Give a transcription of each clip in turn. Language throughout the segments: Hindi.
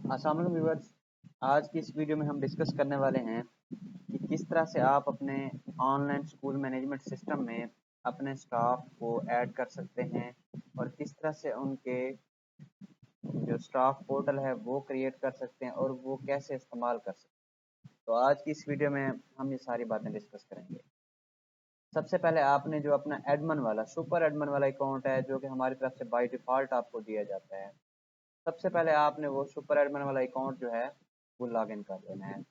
अस्सलाम वालेकुम व्यूअर्स। आज की इस वीडियो में हम डिस्कस करने वाले हैं कि किस तरह से आप अपने ऑनलाइन स्कूल मैनेजमेंट सिस्टम में अपने स्टाफ को ऐड कर सकते हैं और किस तरह से उनके जो स्टाफ पोर्टल है वो क्रिएट कर सकते हैं और वो कैसे इस्तेमाल कर सकते हैं। तो आज की इस वीडियो में हम ये सारी बातें डिस्कस करेंगे। सबसे पहले आपने जो अपना एडमिन वाला सुपर एडमिन वाला अकाउंट है जो कि हमारी तरफ से बाय डिफ़ॉल्ट आपको दिया जाता है, सबसे पहले आपने वो सुपर एडमिन वाला अकाउंट जो है वो लॉगिन कर लेना है।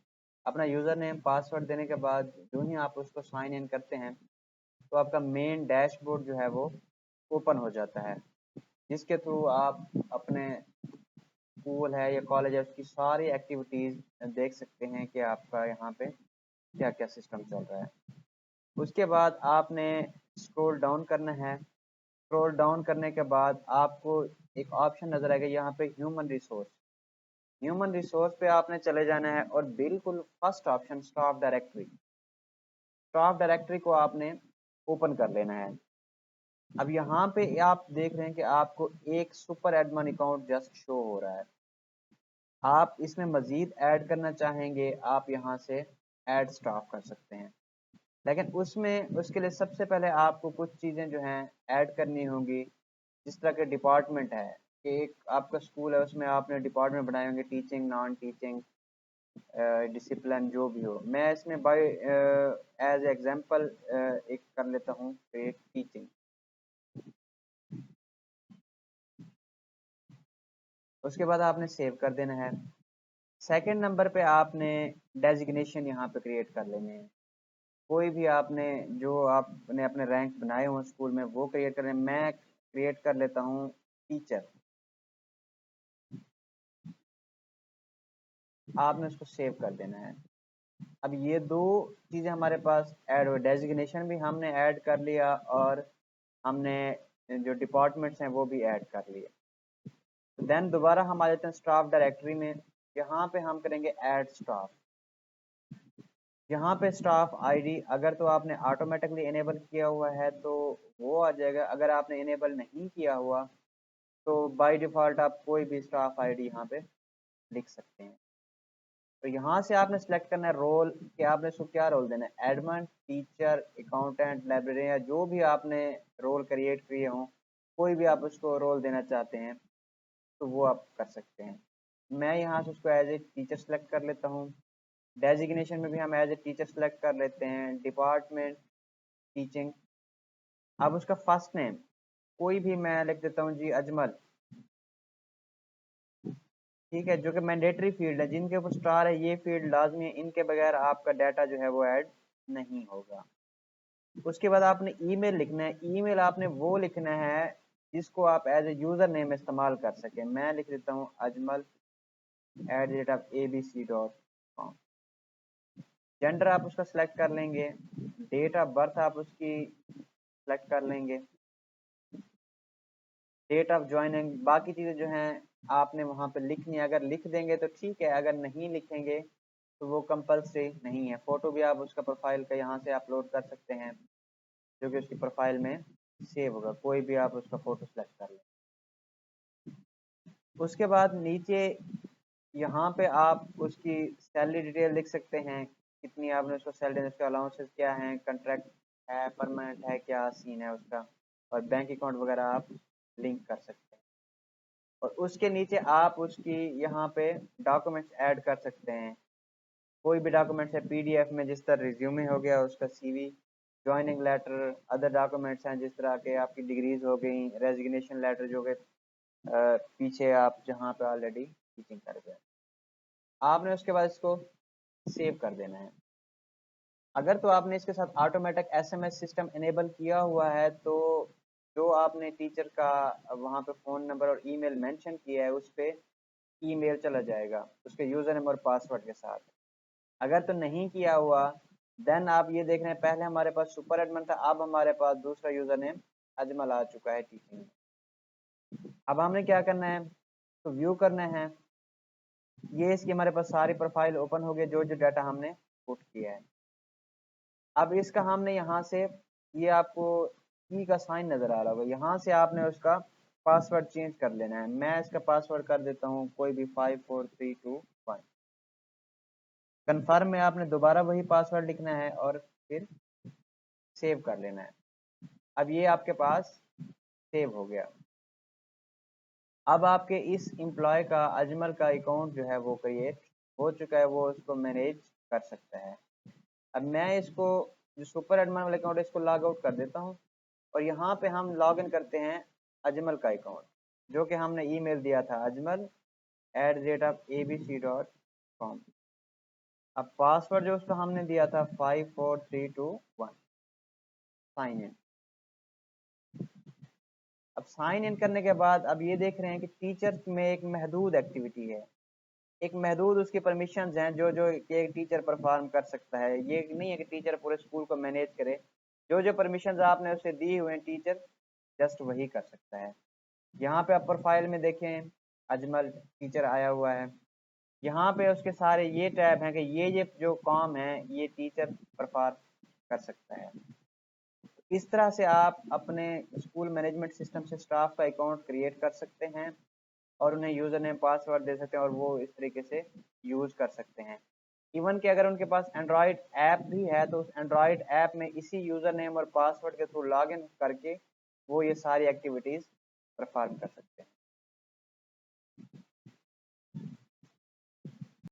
अपना यूज़र नेम पासवर्ड देने के बाद जो ही आप उसको साइन इन करते हैं तो आपका मेन डैशबोर्ड जो है वो ओपन हो जाता है, जिसके थ्रू आप अपने स्कूल है या कॉलेज है उसकी सारी एक्टिविटीज़ देख सकते हैं कि आपका यहाँ पे क्या क्या सिस्टम चल रहा है। उसके बाद आपने स्क्रॉल डाउन करना है। स्क्रॉल डाउन करने के बाद आपको एक ऑप्शन नज़र आएगा यहाँ पे ह्यूमन रिसोर्स। ह्यूमन रिसोर्स पे आपने चले जाना है और बिल्कुल first option staff directory, staff directory को आपने ओपन कर लेना है। अब यहाँ पे आप देख रहे हैं कि आपको एक super admin account just show हो रहा है। आप इसमें मजीद ऐड करना चाहेंगे, आप यहाँ से ऐड स्टाफ कर सकते हैं, लेकिन उसमें उसके लिए सबसे पहले आपको कुछ चीज़ें जो हैं ऐड करनी होंगी। जिस तरह के डिपार्टमेंट है कि एक आपका स्कूल है उसमें आपने डिपार्टमेंट बनाए होंगे, टीचिंग, नॉन टीचिंग, डिसिप्लिन जो भी हो। मैं इसमें बाय एज एग्जांपल एक कर लेता हूँ टीचिंग। उसके बाद आपने सेव कर देना है। सेकंड नंबर पे आपने डेजिग्नेशन यहाँ पे क्रिएट कर लेने हैं। कोई भी आपने जो आपने अपने रैंक बनाए हुए स्कूल में वो क्रिएट कर लें। मैं क्रिएट कर लेता हूँ टीचर। आपने उसको सेव कर देना है। अब ये दो चीज़ें हमारे पास ऐड हो, डेजिग्नेशन भी हमने ऐड कर लिया और हमने जो डिपार्टमेंट्स हैं वो भी ऐड कर लिए। देन दोबारा हम आ जाते हैं स्टाफ डायरेक्टरी में। यहाँ पे हम करेंगे ऐड स्टाफ। यहाँ पे स्टाफ आईडी अगर तो आपने ऑटोमेटिकली इनेबल किया हुआ है तो वो आ जाएगा, अगर आपने इनेबल नहीं किया हुआ तो बाय डिफ़ॉल्ट आप कोई भी स्टाफ आईडी यहाँ पे लिख सकते हैं। तो यहाँ से आपने सेलेक्ट करना है रोल कि आपने इसको क्या रोल देना है, एडमिन, टीचर, अकाउंटेंट, लाइब्रेरियन, या जो भी आपने रोल क्रिएट किए हों, कोई भी आप उसको रोल देना चाहते हैं तो वो आप कर सकते हैं। मैं यहाँ से उसको एज ए टीचर सेलेक्ट कर लेता हूँ। डेजिग्नेशन में भी हम एज ए टीचर सेलेक्ट कर लेते हैं, डिपार्टमेंट टीचिंग। अब उसका फर्स्ट नेम कोई भी मैं लिख देता हूँ जी अजमल, ठीक है, जो कि मैंडेटरी फील्ड है, जिनके ऊपर स्टार है ये फील्ड लाजमी है, इनके बगैर आपका डाटा जो है वो ऐड नहीं होगा। उसके बाद आपने ईमेल लिखना है। ईमेल आपने वो लिखना है जिसको आप एज ए यूज़र नेम इस्तेमाल कर सकें। मैं लिख देता हूँ ajmal@abc.com। जेंडर आप उसका सिलेक्ट कर लेंगे। डेट ऑफ बर्थ आप उसकी सिलेक्ट कर लेंगे। डेट ऑफ ज्वाइनिंग, बाकी चीज़ें जो हैं आपने वहाँ पे लिखनी है। अगर लिख देंगे तो ठीक है, अगर नहीं लिखेंगे तो वो कंपलसरी नहीं है। फ़ोटो भी आप उसका प्रोफाइल का यहाँ से अपलोड कर सकते हैं जो कि उसकी प्रोफाइल में सेव होगा। कोई भी आप उसका फ़ोटो सेलेक्ट कर लें। उसके बाद नीचे यहाँ पे आप उसकी सैलरी डिटेल लिख सकते हैं, कितनी आपने उसको सैलरी, उसके अलाउंसेस क्या हैं, कॉन्ट्रैक्ट है, परमानेंट है, क्या सीन है उसका, और बैंक अकाउंट वगैरह आप लिंक कर सकते हैं। और उसके नीचे आप उसकी यहाँ पे डॉक्यूमेंट्स ऐड कर सकते हैं। कोई भी डॉक्यूमेंट्स है पीडीएफ में, जिस तरह रिज्यूमे हो गया, उसका CV, joining letter, other documents हैं जिस तरह के आपकी डिग्रीज हो गई, रेजिग्नेशन लेटर जो कि पीछे आप जहाँ पे ऑलरेडी टीचिंग कर गए, आपने उसके बाद इसको सेव कर देना है। अगर तो आपने इसके साथ ऑटोमेटिक एसएमएस सिस्टम इनेबल किया हुआ है तो जो आपने टीचर का वहाँ पे फ़ोन नंबर और ईमेल मेंशन किया है उस पे ईमेल चला जाएगा उसके यूज़र नेम और पासवर्ड के साथ। अगर तो नहीं किया हुआ देन आप ये देख रहे हैं, पहले हमारे पास सुपर एडमिन था, अब हमारे पास दूसरा यूज़र नेम अजमल आ चुका है टीचिंग में। अब हमने क्या करना है, तो व्यू करना है। ये इसकी हमारे पास सारी प्रोफाइल ओपन हो गई, जो जो डाटा हमने पुट किया है। अब इसका हमने यहाँ से, ये आपको की का साइन नज़र आ रहा होगा, यहाँ से आपने उसका पासवर्ड चेंज कर लेना है। मैं इसका पासवर्ड कर देता हूँ कोई भी 54321। कन्फर्म में आपने दोबारा वही पासवर्ड लिखना है और फिर सेव कर लेना है। अब ये आपके पास सेव हो गया। अब आपके इस एम्प्लॉय का अजमल का अकाउंट जो है वो क्रिएट हो चुका है, वो उसको मैनेज कर सकता है। अब मैं इसको जो सुपर एडमिन वाला अकाउंट है इसको लॉग आउट कर देता हूँ और यहाँ पे हम लॉग इन करते हैं अजमल का अकाउंट जो कि हमने ईमेल दिया था ajmal@abc.com। अब पासवर्ड जो उसका हमने दिया था 54321। Sign in. अब साइन इन करने के बाद अब ये देख रहे हैं कि टीचर में एक महदूद एक्टिविटी है, एक महदूद उसकी परमिशंस हैं जो जो एक टीचर परफॉर्म कर सकता है। ये नहीं है कि टीचर पूरे स्कूल को मैनेज करे। जो जो परमिशंस आपने उसे दी हुए हैं टीचर जस्ट वही कर सकता है। यहाँ पे आप प्रोफाइल में देखें अजमल टीचर आया हुआ है। यहाँ पे उसके सारे ये टैब हैं कि ये जो काम है ये टीचर परफॉर्म कर सकता है। इस तरह से आप अपने स्कूल मैनेजमेंट सिस्टम से स्टाफ का अकाउंट क्रिएट कर सकते हैं और उन्हें यूज़र नेम पासवर्ड दे सकते हैं और वो इस तरीके से यूज़ कर सकते हैं। इवन कि अगर उनके पास एंड्रॉयड ऐप भी है तो उस एंड्रॉयड ऐप में इसी यूज़र नेम और पासवर्ड के थ्रू लॉगिन करके वो ये सारी एक्टिविटीज़ परफॉर्म कर सकते हैं।